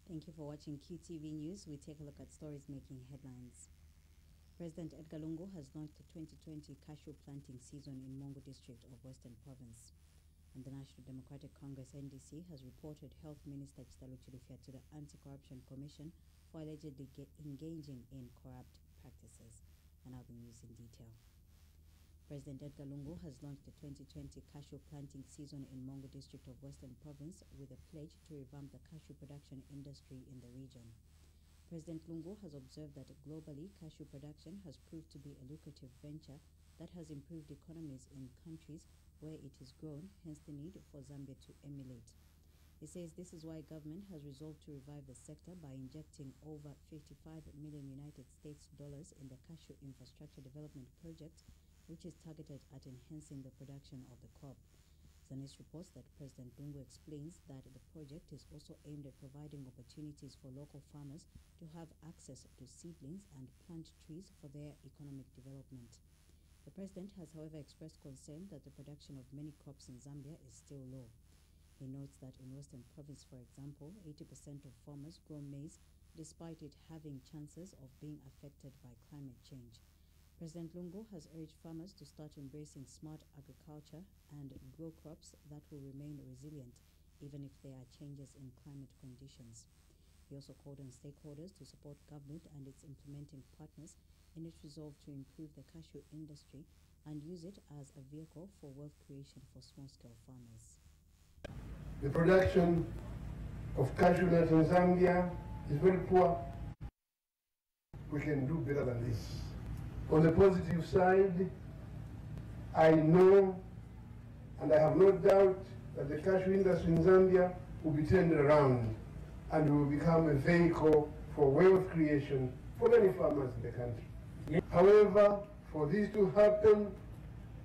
Thank you for watching QTV News. We take a look at stories making headlines. President Edgar Lungu has launched the 2020 cashew planting season in Mongo district of Western Province. And the National Democratic Congress NDC has reported Health Minister Chitalu Chilufya to the Anti-Corruption Commission for allegedly engaging in corrupt practices. And now the news in detail. President Edgar Lungu has launched the 2020 cashew planting season in Mongo district of Western Province with a pledge to revamp the cashew production industry in the region. President Lungu has observed that globally cashew production has proved to be a lucrative venture that has improved economies in countries where it is grown, hence the need for Zambia to emulate. He says this is why government has resolved to revive the sector by injecting over 55 million United States dollars in the cashew infrastructure development project, which is targeted at enhancing the production of the crop. Zanis reports that President Lungu explains that the project is also aimed at providing opportunities for local farmers to have access to seedlings and plant trees for their economic development. The president has, however, expressed concern that the production of many crops in Zambia is still low. He notes that in Western Province, for example, 80% of farmers grow maize despite it having chances of being affected by climate change. President Lungu has urged farmers to start embracing smart agriculture and grow crops that will remain resilient even if there are changes in climate conditions. He also called on stakeholders to support government and its implementing partners in its resolve to improve the cashew industry and use it as a vehicle for wealth creation for small-scale farmers. The production of cashew nuts in Zambia is very poor. We can do better than this. On the positive side, I know and I have no doubt that the cashew industry in Zambia will be turned around and will become a vehicle for wealth creation for many farmers in the country. However, for this to happen,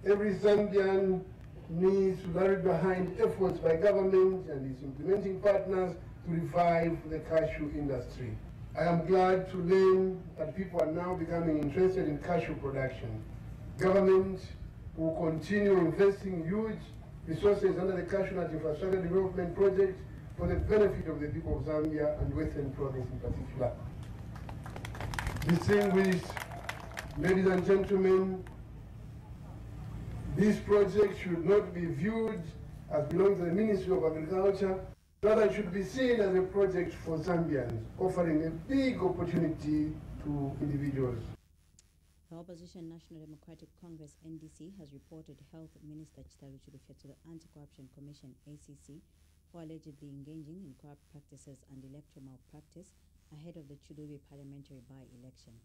every Zambian needs to rally behind efforts by government and its implementing partners to revive the cashew industry. I am glad to learn that people are now becoming interested in cashew production. Government will continue investing huge resources under the Cashew Nut Infrastructure Development Project for the benefit of the people of Zambia and Western Province in particular. Distinguished ladies and gentlemen, this project should not be viewed as belonging to the Ministry of Agriculture. Rather, it should be seen as a project for Zambians, offering a big opportunity to individuals. The opposition National Democratic Congress NDC has reported Health Minister Chitalu Chilufya to the Anti-Corruption Commission ACC for allegedly engaging in corrupt practices and electoral malpractice ahead of the Chiluri parliamentary by-election.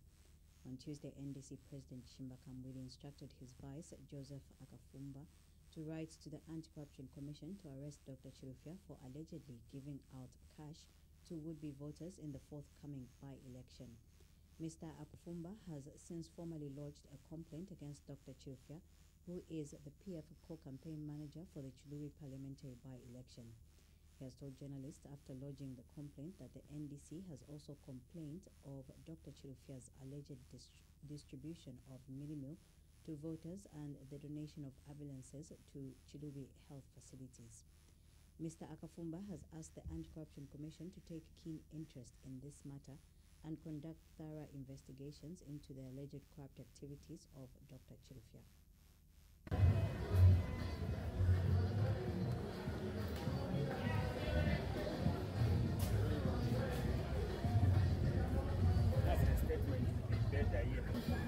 On Tuesday, NDC President Shimba Kamwili instructed his vice, Joseph Akafumba, to write to the Anti-Corruption Commission to arrest Dr. Chilufya for allegedly giving out cash to would-be voters in the forthcoming by-election. Mr. Akafumba has since formally lodged a complaint against Dr. Chilufya, who is the PF co-campaign manager for the Chiluri parliamentary by-election. He has told journalists after lodging the complaint that the NDC has also complained of Dr. Chilufya's alleged distribution of millimil to voters and the donation of ambulances to Chiluri health facilities. Mr. Akafumba has asked the Anti-Corruption Commission to take keen interest in this matter and conduct thorough investigations into the alleged corrupt activities of Dr. Chilufya.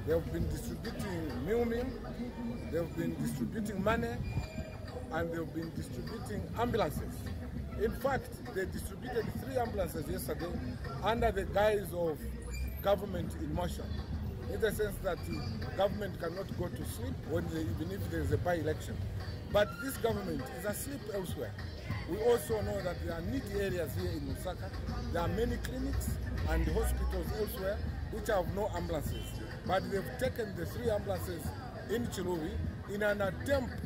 They have been distributing meal, they have been distributing money, and they have been distributing ambulances. In fact, they distributed 3 ambulances yesterday under the guise of government in motion, in the sense that government cannot go to sleep even if there is a by-election. But this government is asleep elsewhere. We also know that there are needy areas here in Lusaka. There are many clinics and hospitals elsewhere which have no ambulances. But they've taken the 3 ambulances in Chiluri in an attempt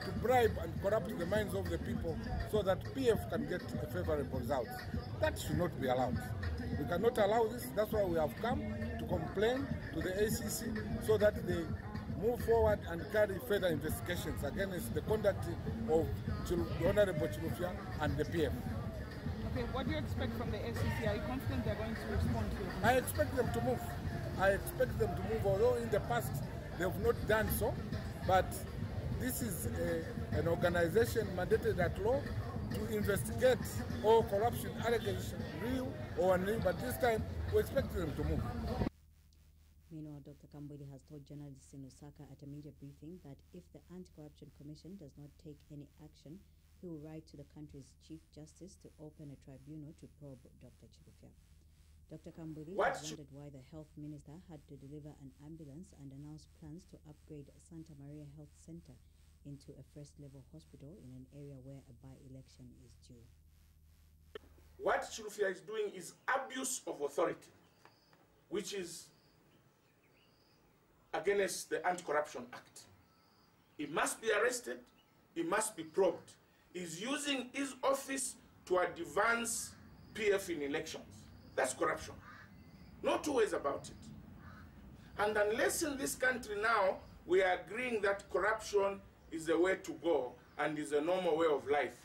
to bribe and corrupt the minds of the people so that PF can get a favorable result. That should not be allowed. We cannot allow this. That's why we have come to complain to the ACC so that they move forward and carry further investigations against the conduct of the Honorable Chilufya and the PF. What do you expect from the FCC? Are you confident they're going to respond to it? I expect them to move. I expect them to move, although in the past they have not done so. But this is an organization mandated at law to investigate all corruption allegations, real or unreal, but this time we expect them to move. Meanwhile, Dr. Kambwili has told journalists in Osaka at a media briefing that if the Anti-Corruption Commission does not take any action, he will write to the country's Chief Justice to open a tribunal to probe Dr. Chilufya. Dr. Kambwili has wondered why the health minister had to deliver an ambulance and announce plans to upgrade Santa Maria Health Center into a first-level hospital in an area where a by-election is due. What Chilufya is doing is abuse of authority, which is against the Anti-Corruption Act. He must be arrested, he must be probed. He's using his office to advance PF in elections. That's corruption. No two ways about it. And unless in this country now we are agreeing that corruption is the way to go and is a normal way of life,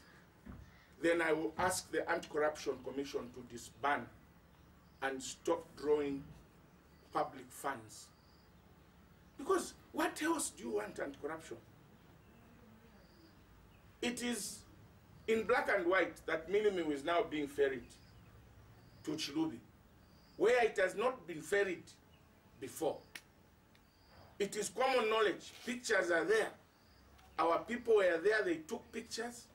then I will ask the Anti-Corruption Commission to disband and stop drawing public funds. Because what else do you want anti-corruption? It is in black and white that minimum is now being ferried to Chilubi, where it has not been ferried before. It is common knowledge. Pictures are there. Our people were there, they took pictures.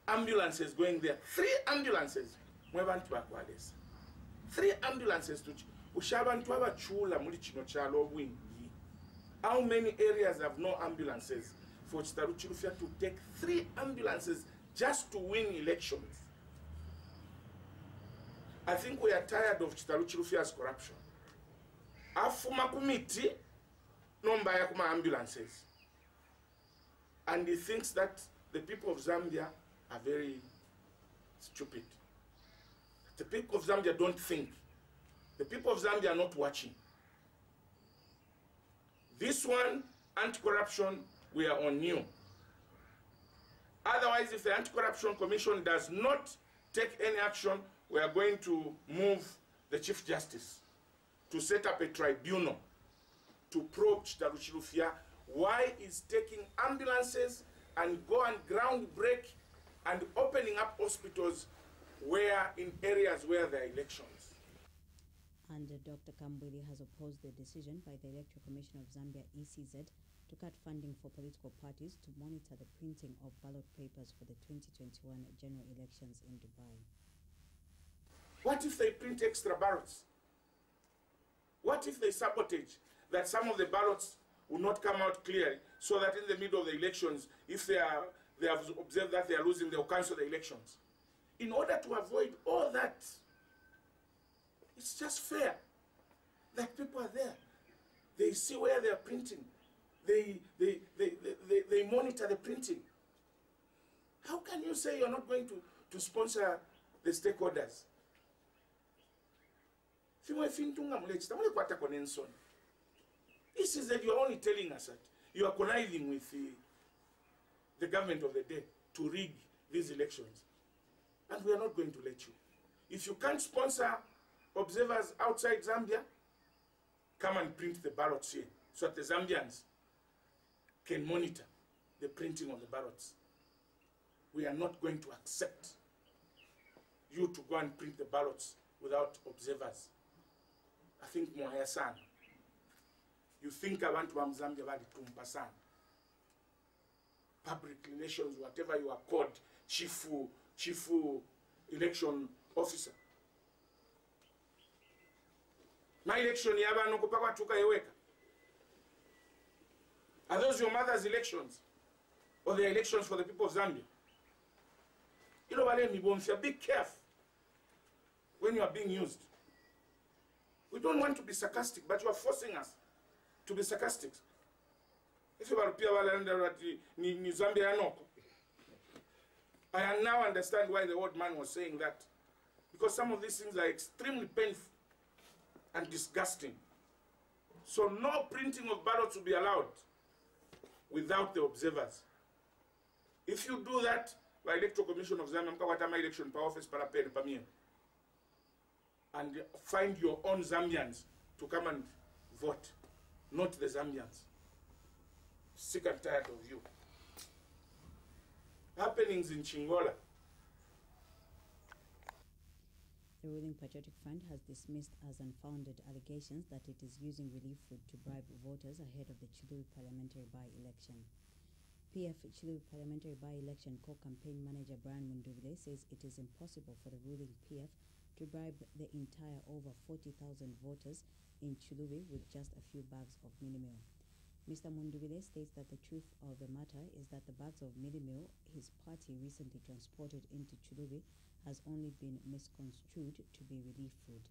Ambulances going there. 3 ambulances. 3 ambulances to How many areas have no ambulances for Chitaru Chilufya to take 3 ambulances just to win elections? I think we are tired of Chitaru Chilufya's corruption. Afuma kumiti nomba ya kuma ambulances. And he thinks that the people of Zambia are very stupid. The people of Zambia don't think. The people of Zambia are not watching. This one, anti-corruption, we are on new. Otherwise, if the Anti-Corruption Commission does not take any action, we are going to move the Chief Justice to set up a tribunal to probe Chitaru Chilufya why he's taking ambulances and go and ground break and opening up hospitals where in areas where there are elections. And Dr. Kambwili has opposed the decision by the Electoral Commission of Zambia, ECZ, to cut funding for political parties to monitor the printing of ballot papers for the 2021 general elections in Dubai. What if they print extra ballots? What if they sabotage that some of the ballots will not come out clearly, so that in the middle of the elections, if they have observed that they are losing, they'll cancel the elections? In order to avoid all that, it's just fair that people are there. They see where they are printing. They monitor the printing. How can you say you're not going to sponsor the stakeholders? This is that you're only telling us that you are conniving with the government of the day to rig these elections. And we are not going to let you. If you can't sponsor observers outside Zambia, come and print the ballots here so that the Zambians can monitor the printing of the ballots. We are not going to accept you to go and print the ballots without observers. I think Mwaya-san, you think abantu ba Zambia bali tumpa sana. Public relations, whatever you are called, chief election officer. My election yaba no kupakwa tuka yeweka. Are those your mother's elections? Or the elections for the people of Zambia? You know, be careful when you are being used. We don't want to be sarcastic, but you are forcing us to be sarcastic. If you are Zambia, I now understand why the old man was saying that. Because some of these things are extremely painful and disgusting. So no printing of ballots will be allowed without the observers. If you do that, the Electoral Commission of Zambia, mkakwata election pa office para pen pa mien. And find your own Zambians to come and vote, not the Zambians. Sick and tired of you. Happenings in Chingola. The ruling Patriotic Front has dismissed as unfounded allegations that it is using relief food to bribe voters ahead of the Chilubi parliamentary by-election. PF Chilubi parliamentary by-election co-campaign manager Brian Mundubile says it is impossible for the ruling PF to bribe the entire over 40,000 voters in Chilubi with just a few bags of mini-meal. Mr. Mundubile states that the truth of the matter is that the bags of mini-meal his party recently transported into Chilubi has only been misconstrued to be relief food.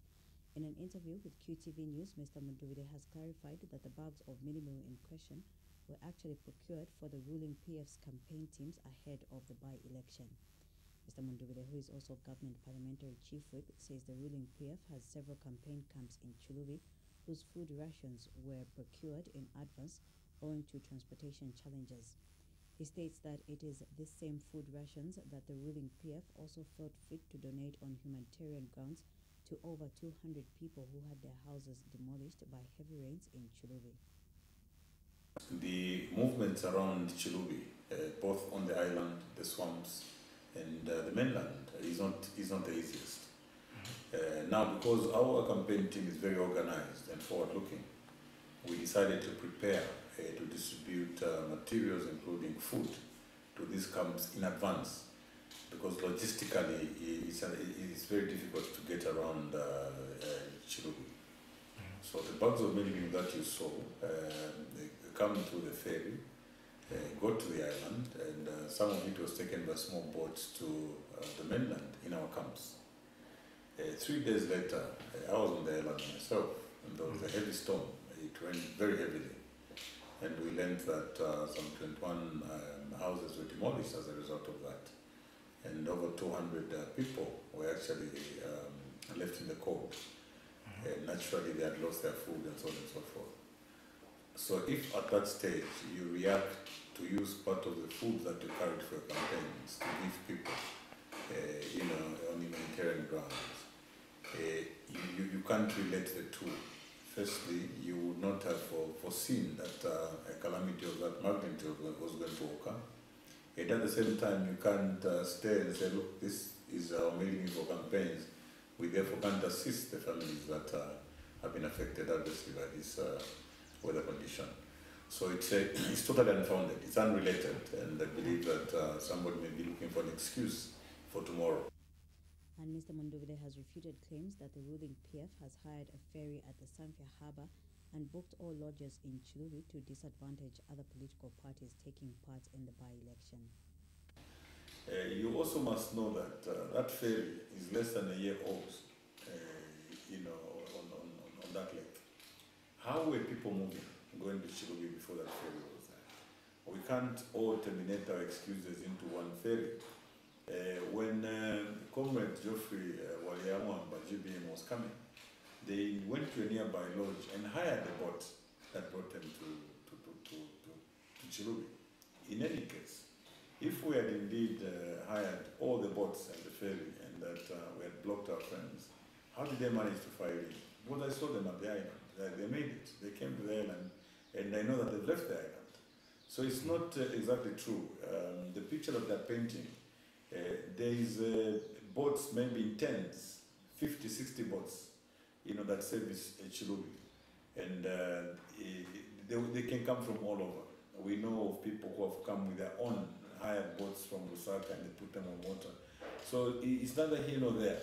In an interview with QTV News, Mr. Mundubile has clarified that the bags of mini-meal in question were actually procured for the ruling PF's campaign teams ahead of the by-election. Mr. Mundubile, who is also government parliamentary chief whip, says the ruling PF has several campaign camps in Chilubi whose food rations were procured in advance owing to transportation challenges. He states that it is this same food rations that the ruling PF also felt fit to donate on humanitarian grounds to over 200 people who had their houses demolished by heavy rains in Chilubi. The movements around Chilubi, both on the island, the swamps, and the mainland, is not the easiest. Now, because our campaign team is very organized and forward-looking, we decided to prepare to distribute materials, including food, to these camps in advance, because logistically it's very difficult to get around Chilubi. So the bags of mini-meal that you saw, they come through the ferry, go to the island, and some of it was taken by small boats to the mainland in our camps. 3 days later, I was on the island myself, and there was a heavy storm. It rained very heavily, and we learned that some 21 houses were demolished as a result of that, and over 200 people were actually left in the cold. Naturally, they had lost their food and so on and so forth. So if at that stage you react to use part of the food that you carried for your campaigns to give people, on humanitarian grounds, you can't relate the two. Firstly, you would not have foreseen that a calamity of that magnitude was going to occur. And at the same time, you can't stay and say, look, this is our meeting for campaigns. We therefore can't assist the families that have been affected adversely by this weather condition. So it's totally unfounded, it's unrelated, and I believe that somebody may be looking for an excuse for tomorrow. And Mr. Mundubile has refuted claims that the ruling PF has hired a ferry at the Samfya Harbour and booked all lodges in Chilubi to disadvantage other political parties taking part in the by-election. You also must know that that ferry is less than a year old, on that lake. How were people moving, going to Chilubi before that ferry was there? We can't all terminate our excuses into one ferry. When Comrade Geoffrey Waliamwamba GBM was coming, they went to a nearby lodge and hired a boat that brought them to Chilubi. In any case, if we had indeed hired all the boats and the ferry and that we had blocked our friends, how did they manage to fire in? Because I saw them at the island. They made it. They came to the island, and I know that they've left the island. So it's not exactly true. The picture that they're painting, there is boats, maybe in tens, 50, 60 boats, that service Chilubi. And they can come from all over. We know of people who have come with their own hired boats from Lusaka and they put them on water. So it's neither here nor there,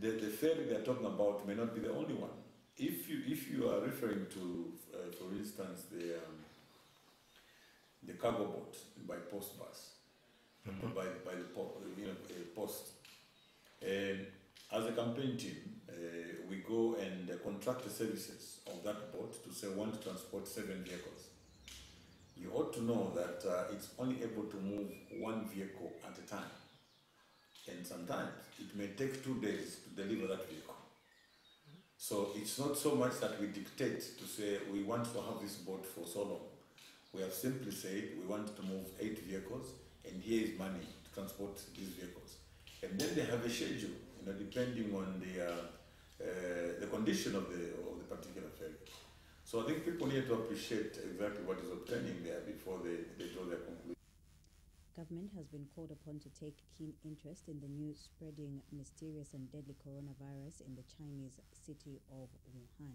The ferry they're talking about may not be the only one. If you are referring to, for instance, the cargo boat by post bus, by the post. As a campaign team, we go and contract the services of that boat to say want to transport 7 vehicles. You ought to know that it's only able to move 1 vehicle at a time. And sometimes it may take 2 days to deliver that vehicle. So it's not so much that we dictate to say we want to have this boat for so long. We have simply said we want to move 8 vehicles. and here is money to transport these vehicles. And then they have a schedule, depending on the condition of the particular ferry. So I think people need to appreciate exactly what is obtaining there before they draw their conclusion. Government has been called upon to take keen interest in the new spreading mysterious and deadly coronavirus in the Chinese city of Wuhan.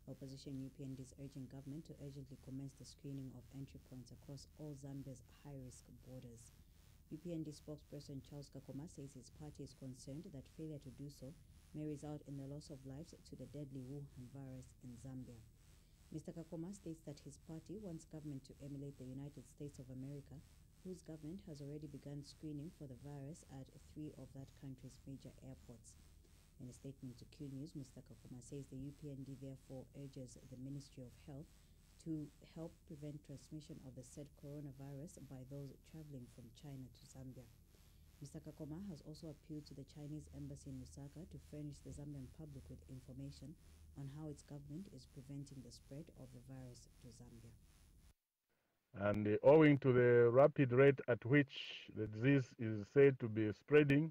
Opposition UPND is urging government to urgently commence the screening of entry points across all Zambia's high-risk borders. UPND spokesperson Charles Kakoma says his party is concerned that failure to do so may result in the loss of lives to the deadly Wuhan virus in Zambia. Mr. Kakoma states that his party wants government to emulate the United States of America, whose government has already begun screening for the virus at 3 of that country's major airports. In a statement to Q News, Mr. Kakoma says the UPND therefore urges the Ministry of Health to help prevent transmission of the said coronavirus by those traveling from China to Zambia. Mr. Kakoma has also appealed to the Chinese embassy in Lusaka to furnish the Zambian public with information on how its government is preventing the spread of the virus to Zambia. And owing to the rapid rate at which the disease is said to be spreading,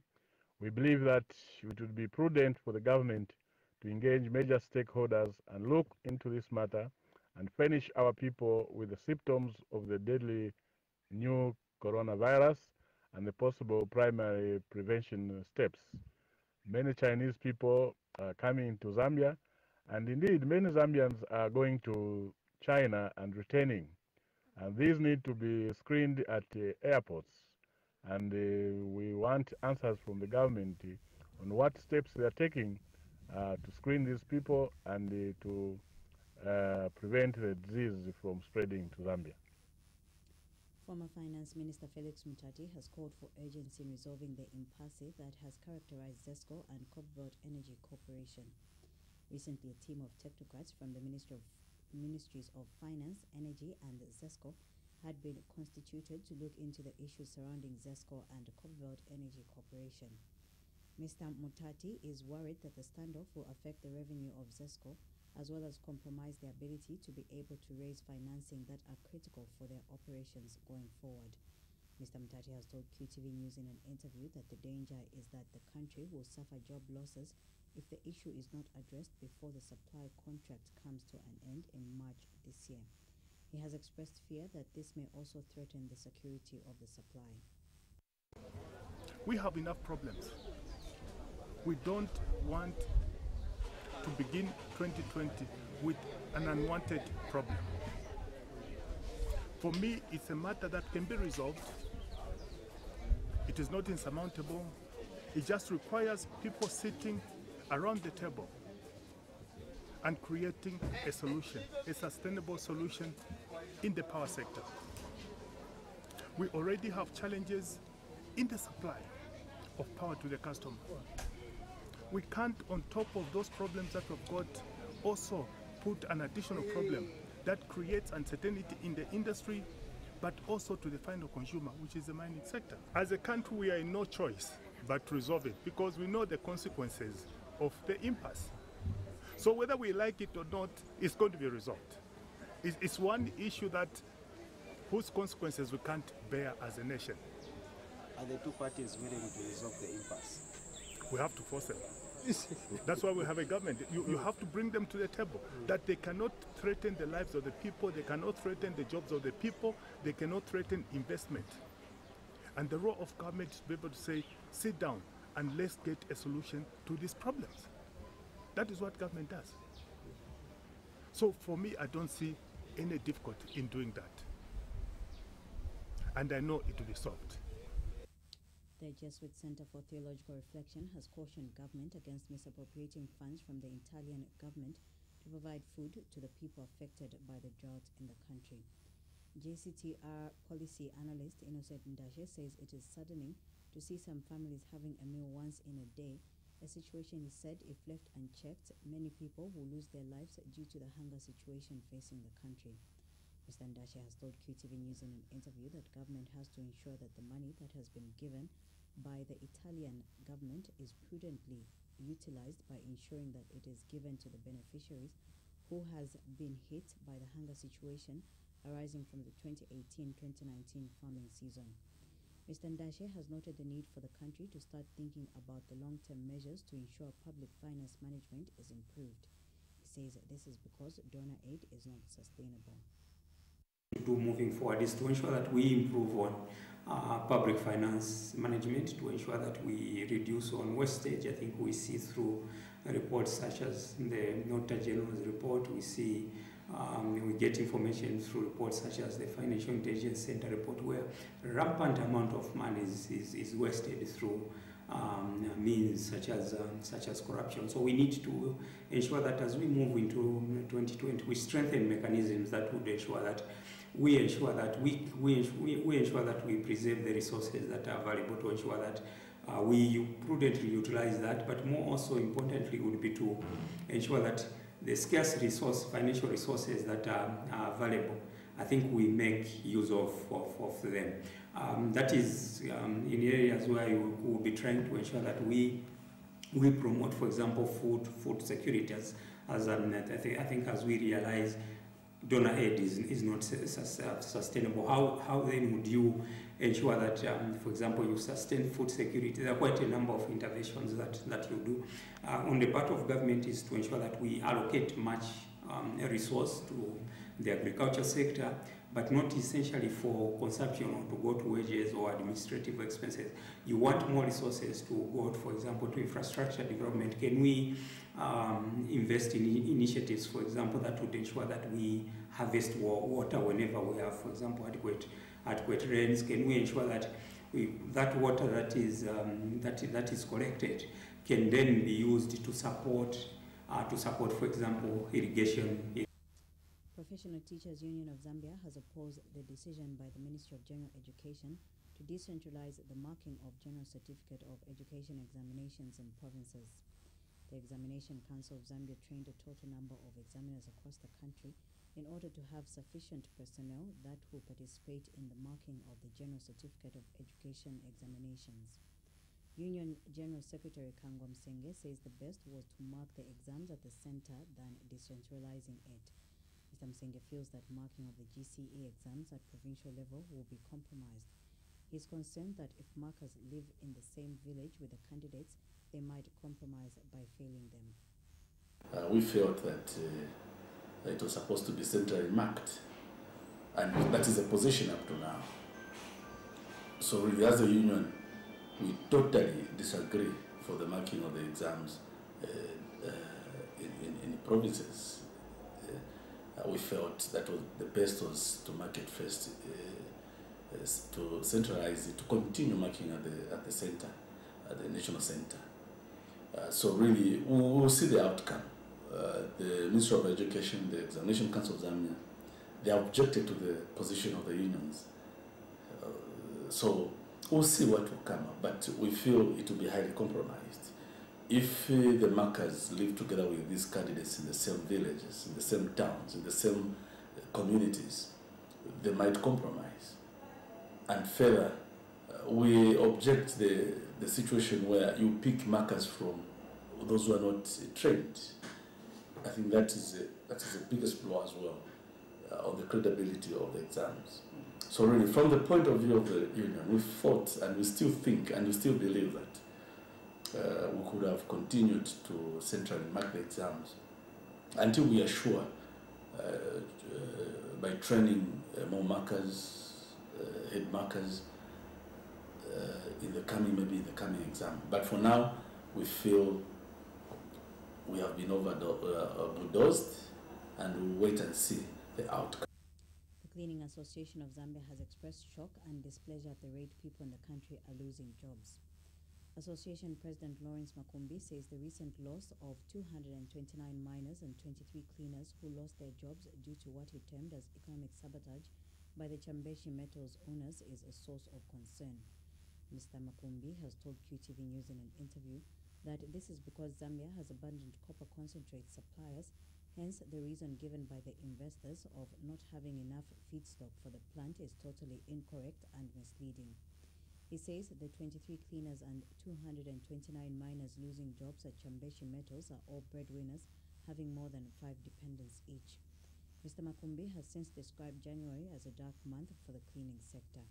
we believe that it would be prudent for the government to engage major stakeholders and look into this matter and furnish our people with the symptoms of the deadly new coronavirus and the possible primary prevention steps. Many Chinese people are coming to Zambia, and indeed many Zambians are going to China and returning. And these need to be screened at airports. And we want answers from the government on what steps they are taking to screen these people and to prevent the disease from spreading to Zambia. Former Finance Minister Felix Mutati has called for urgency in resolving the impasse that has characterized ZESCO and Copperbelt Energy Corporation. Recently, a team of technocrats from the Ministries of Finance, Energy and ZESCO had been constituted to look into the issues surrounding ZESCO and Copperbelt Energy Corporation. Mr. Mutati is worried that the standoff will affect the revenue of ZESCO as well as compromise their ability to be able to raise financing that are critical for their operations going forward. Mr. Mutati has told QTV News in an interview that the danger is that the country will suffer job losses if the issue is not addressed before the supply contract comes to an end in March this year. He has expressed fear that this may also threaten the security of the supply. We have enough problems. We don't want to begin 2020 with an unwanted problem. For me, it's a matter that can be resolved. It is not insurmountable. It just requires people sitting around the table and creating a solution, a sustainable solution in the power sector. We already have challenges in the supply of power to the customer. We can't, on top of those problems that we've got, also put an additional problem that creates uncertainty in the industry, but also to the final consumer, which is the mining sector. As a country, we are in no choice but to resolve it because we know the consequences of the impasse. So whether we like it or not, it's going to be resolved. It's one issue that whose consequences we can't bear as a nation. Are the two parties willing to resolve the impasse? We have to force them. That's why we have a government. You have to bring them to the table, that they cannot threaten the lives of the people, they cannot threaten the jobs of the people, they cannot threaten investment. And the role of government is to be able to say, sit down and let's get a solution to these problems. That is what government does. So for me, I don't see any difficulty in doing that. And I know it will be solved. The Jesuit Center for Theological Reflection has cautioned government against misappropriating funds from the Italian government to provide food to the people affected by the drought in the country. JCTR policy analyst Innocent Ndashe says it is saddening to see some families having a meal once in a day, a situation he said if left unchecked, many people will lose their lives due to the hunger situation facing the country. Mr. Ndashe has told QTV News in an interview that government has to ensure that the money that has been given by the Italian government is prudently utilized by ensuring that it is given to the beneficiaries who has been hit by the hunger situation arising from the 2018-2019 farming season. Mr. Ndashe has noted the need for the country to start thinking about the long-term measures to ensure public finance management is improved. He says this is because donor aid is not sustainable. To do moving forward is to ensure that we improve on public finance management, to ensure that we reduce on wastage. I think we see through reports such as the Auditor General's report, we get information through reports such as the Financial Intelligence Center report, where a rampant amount of money is wasted through means such as corruption. So we need to ensure that as we move into 2020, we strengthen mechanisms that would ensure that we ensure that we preserve the resources that are available, to ensure that we prudently utilize that, but more also importantly would be to ensure that the scarce financial resources that are available, I think we make use of them. That is in areas where you will be trying to ensure that we promote, for example, food security, as I think as we realize donor aid is not sustainable. How then would you ensure that, for example, you sustain food security? There are quite a number of interventions that you do. On the part of government is to ensure that we allocate much resource to the agriculture sector, but not essentially for consumption or to go to wages or administrative expenses. You want more resources to go, for example, to infrastructure development. Can we invest in initiatives, for example, that would ensure that we harvest water whenever we have, for example, adequate rains? Can we ensure that that water that is collected can then be used to support, for example, irrigation? Professional Teachers Union of Zambia has opposed the decision by the Ministry of General Education to decentralize the marking of General Certificate of Education examinations in provinces. The Examination Council of Zambia trained a total number of examiners across the country in order to have sufficient personnel that will participate in the marking of the General Certificate of Education examinations. Union General Secretary Kangwa Msenge says the best was to mark the exams at the center than decentralizing it. Mr. Msenge feels that marking of the GCE exams at provincial level will be compromised. He is concerned that if markers live in the same village with the candidates, they might compromise by failing them. We felt that it was supposed to be centrally marked, and that is the position up to now. So really, as a union, we totally disagree for the marking of the exams in provinces. We felt that the best was to mark it first, to centralize it, to continue marking at the center, at the national center. So really, we'll see the outcome. The Ministry of Education, the Examination Council of Zambia, they objected to the position of the unions. So we'll see what will come up, but we feel it will be highly compromised. If the markers live together with these candidates in the same villages, in the same towns, in the same communities, they might compromise. And further, we object the situation where you pick markers from those who are not trained. I think that is the biggest blow as well on the credibility of the exams. So really, from the point of view of the union, we fought and we still think and we still believe that we could have continued to centrally mark the exams until we are sure, by training more markers, head markers, in the coming exam. But for now, we feel we have been bulldozed, and we'll wait and see the outcome. The Cleaning Association of Zambia has expressed shock and displeasure at the rate people in the country are losing jobs. Association President Lawrence Makumbi says the recent loss of 229 miners and 23 cleaners who lost their jobs due to what he termed as economic sabotage by the Chambeshi Metals owners is a source of concern. Mr. Makumbi has told QTV News in an interview that this is because Zambia has abundant copper concentrate suppliers, hence the reason given by the investors of not having enough feedstock for the plant is totally incorrect and misleading. He says the 23 cleaners and 229 miners losing jobs at Chambeshi Metals are all breadwinners, having more than 5 dependents each. Mr. Makumbi has since described January as a dark month for the cleaning sector.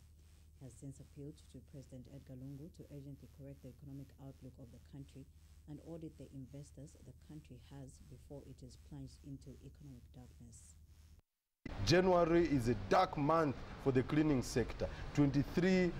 He has since appealed to President Edgar Lungu to urgently correct the economic outlook of the country and audit the investors the country has before it is plunged into economic darkness. January is a dark month for the cleaning sector. 23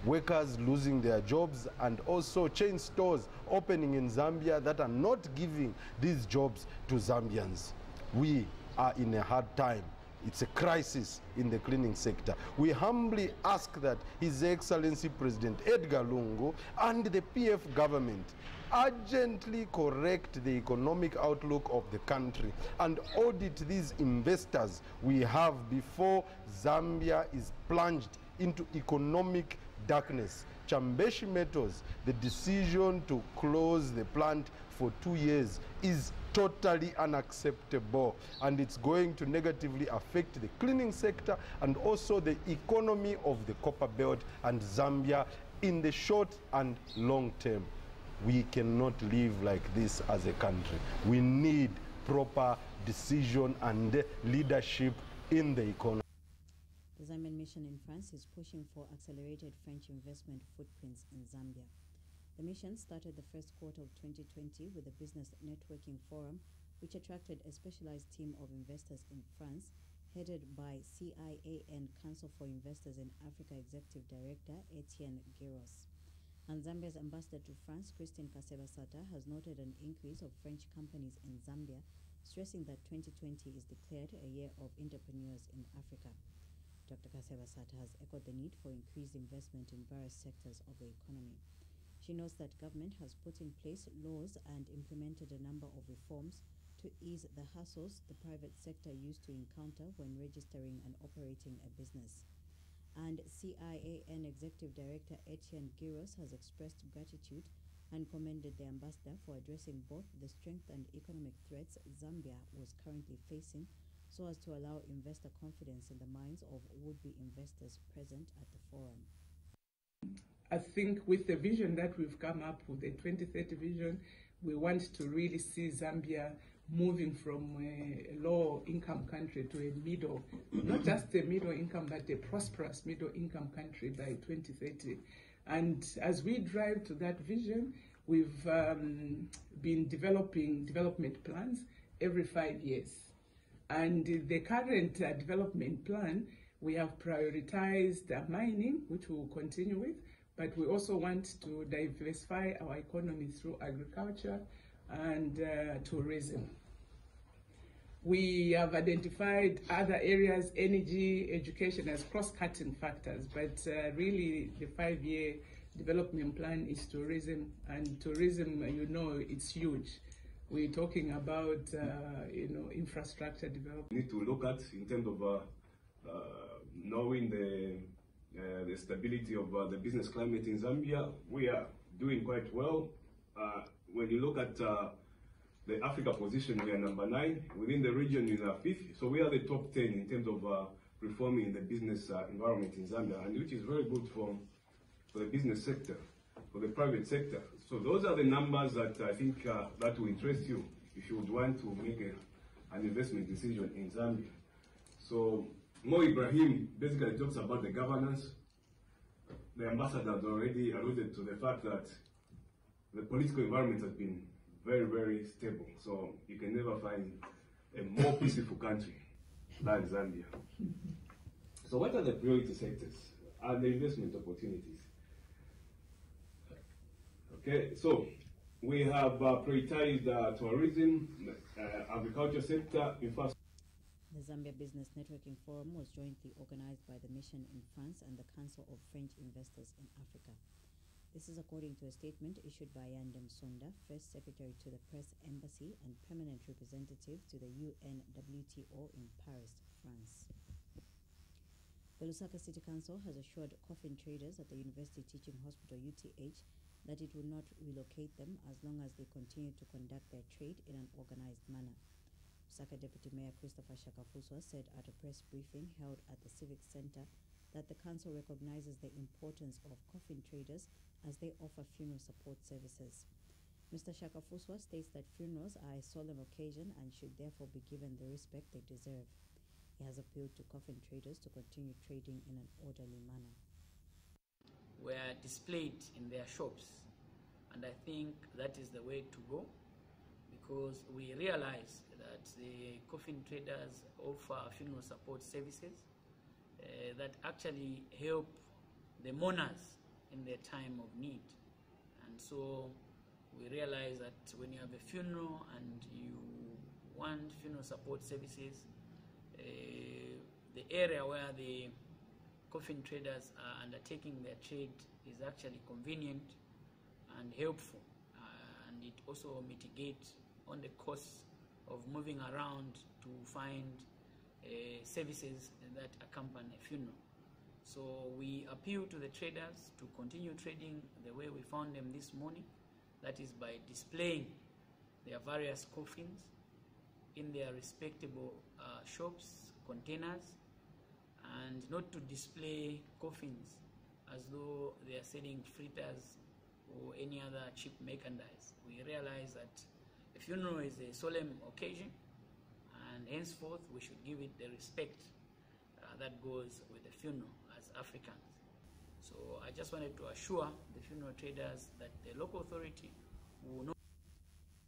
workers losing their jobs, and also chain stores opening in Zambia that are not giving these jobs to Zambians. We are in a hard time. It's a crisis in the cleaning sector. We humbly ask that His Excellency President Edgar Lungu and the PF government urgently correct the economic outlook of the country and audit these investors we have before Zambia is plunged into economic darkness. Chambeshi Metals, the decision to close the plant for 2 years is totally unacceptable, and it's going to negatively affect the cleaning sector and also the economy of the Copper Belt and Zambia in the short and long term. We cannot live like this as a country. We need proper decision and leadership in the economy. The Zambian mission in France is pushing for accelerated French investment footprints in Zambia. The mission started the first quarter of 2020 with a business networking forum, which attracted a specialized team of investors in France, headed by CIAN Council for Investors in Africa Executive Director Etienne Guiros. And Zambia's ambassador to France, Christine Kaseba-Sata, has noted an increase of French companies in Zambia, stressing that 2020 is declared a year of entrepreneurs in Africa. Dr. Kaseba-Sata has echoed the need for increased investment in various sectors of the economy. She notes that government has put in place laws and implemented a number of reforms to ease the hassles the private sector used to encounter when registering and operating a business. And CIAN Executive Director Etienne Guiros has expressed gratitude and commended the ambassador for addressing both the strength and economic threats Zambia was currently facing, so as to allow investor confidence in the minds of would-be investors present at the forum. I think with the vision that we've come up with, the 2030 vision, we want to really see Zambia moving from a low-income country to a middle, not just a middle income, but a prosperous middle-income country by 2030. And as we drive to that vision, we've been developing development plans every 5 years. And the current development plan, we have prioritized mining, which we will continue with, but we also want to diversify our economy through agriculture and tourism. We have identified other areas, energy, education, as cross-cutting factors, but really the 5-year development plan is tourism, and tourism, you know, it's huge. We're talking about, infrastructure development. We need to look at in terms of knowing the stability of the business climate in Zambia. We are doing quite well. When you look at the Africa position, we are number 9. Within the region, we are 5th. So we are the top 10 in terms of reforming the business environment in Zambia, and which is very good for the business sector, for the private sector. So those are the numbers that I think that will interest you if you would want to make an investment decision in Zambia. So Mo Ibrahim basically talks about the governance. The ambassador has already alluded to the fact that the political environment has been very, very stable. So you can never find a more peaceful country than Zambia. So what are the priority sectors and the investment opportunities? Okay, so we have prioritized tourism, agriculture sector, infrastructure. The Zambia Business Networking Forum was jointly organized by the Mission in France and the Council of French Investors in Africa. This is according to a statement issued by Yandem Sonda, First Secretary to the Press Embassy and Permanent Representative to the UNWTO in Paris, France. The Lusaka City Council has assured coffin traders at the University Teaching Hospital UTH that it will not relocate them as long as they continue to conduct their trade in an organized manner. Lusaka Deputy Mayor Christopher Shakafuswa said at a press briefing held at the Civic Center that the council recognizes the importance of coffin traders as they offer funeral support services. Mr. Shakafuswa states that funerals are a solemn occasion and should therefore be given the respect they deserve. He has appealed to coffin traders to continue trading in an orderly manner. were displayed in their shops. And I think that is the way to go, because we realize that the coffin traders offer funeral support services that actually help the mourners in their time of need. And so we realize that when you have a funeral and you want funeral support services, the area where the coffin traders are undertaking their trade is actually convenient and helpful, and it also mitigates on the cost of moving around to find services that accompany a funeral. So we appeal to the traders to continue trading the way we found them this morning, that is by displaying their various coffins in their respectable shops, containers, and not to display coffins as though they are selling fritters or any other cheap merchandise. We realize that a funeral is a solemn occasion, and henceforth we should give it the respect that goes with the funeral as Africans. So I just wanted to assure the funeral traders that the local authority will not.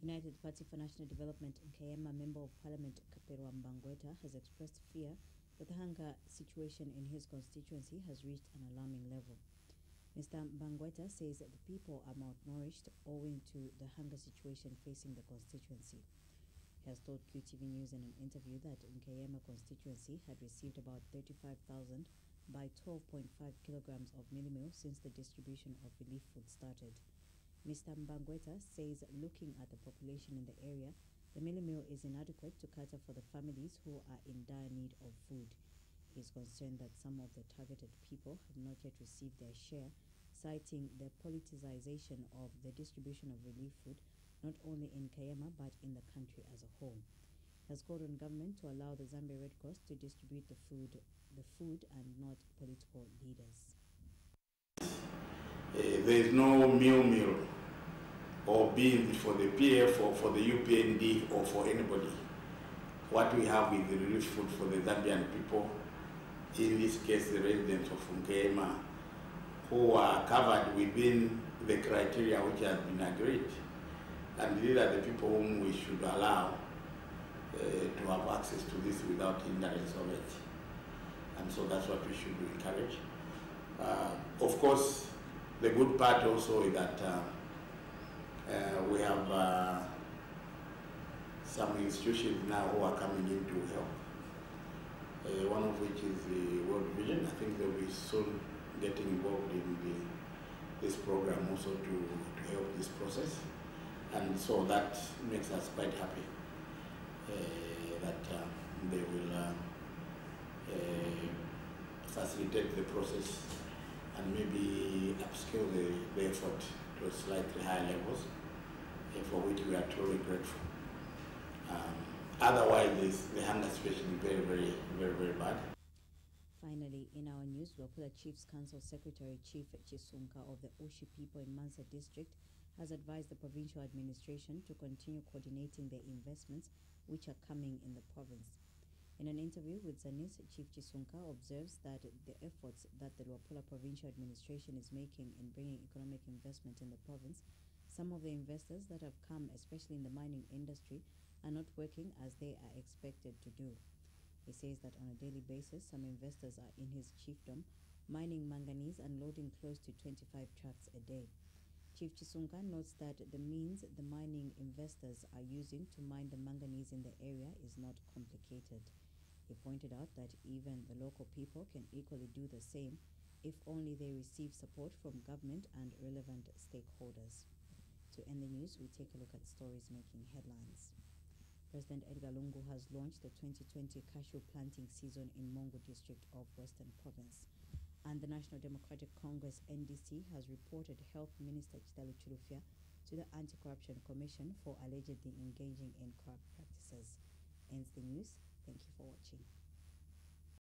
United Party for National Development Nkayema Member of Parliament Kaperwa Mbangweta has expressed fear that the hunger situation in his constituency has reached an alarming level. Mr. Mbangweta says that the people are malnourished owing to the hunger situation facing the constituency. He has told QTV News in an interview that Nkayema constituency had received about 35,000 by 12.5 kilograms of mealie meal since the distribution of relief food started. Mr. Mbangweta says looking at the population in the area, the mealie meal is inadequate to cater for the families who are in dire need of food. He is concerned that some of the targeted people have not yet received their share, citing the politicization of the distribution of relief food not only in Nkayema but in the country as a whole. He has called on government to allow the Zambia Red Cross to distribute the food and not political leaders. There is no meal or beans for the PF or for the UPND or for anybody. What we have is the relief food for the Zambian people, in this case the residents of Nkayema, who are covered within the criteria which has been agreed. And these are the people whom we should allow to have access to this without hindrance of it. And so that's what we should encourage. Of course, the good part also is that we have some institutions now who are coming in to help. One of which is the World Vision. I think they'll be soon getting involved in this program also to help this process. And so that makes us quite happy that they will facilitate the process and maybe upscale the effort to slightly higher levels, for which we are truly grateful. Otherwise, the hunger situation is very bad. Finally, in our news, Luapula Chiefs Council Secretary Chief Chisunka of the Ushi people in Mansa district has advised the provincial administration to continue coordinating their investments which are coming in the province. In an interview with Zanis, Chief Chisunka observes that the efforts that the Luapula provincial administration is making in bringing economic investment in the province, some of the investors that have come, especially in the mining industry, are not working as they are expected to do. He says that on a daily basis, some investors are in his chiefdom mining manganese and loading close to 25 trucks a day. Chief Chisunka notes that the means the mining investors are using to mine the manganese in the area is not complicated. He pointed out that even the local people can equally do the same if only they receive support from government and relevant stakeholders. To end the news, we take a look at stories making headlines. President Edgar Lungu has launched the 2020 cashew planting season in Mongo district of Western Province. And the National Democratic Congress, NDC, has reported Health Minister Chitalu Chilufya to the Anti-Corruption Commission for allegedly engaging in corrupt practices. Ends the news. Thank you for watching.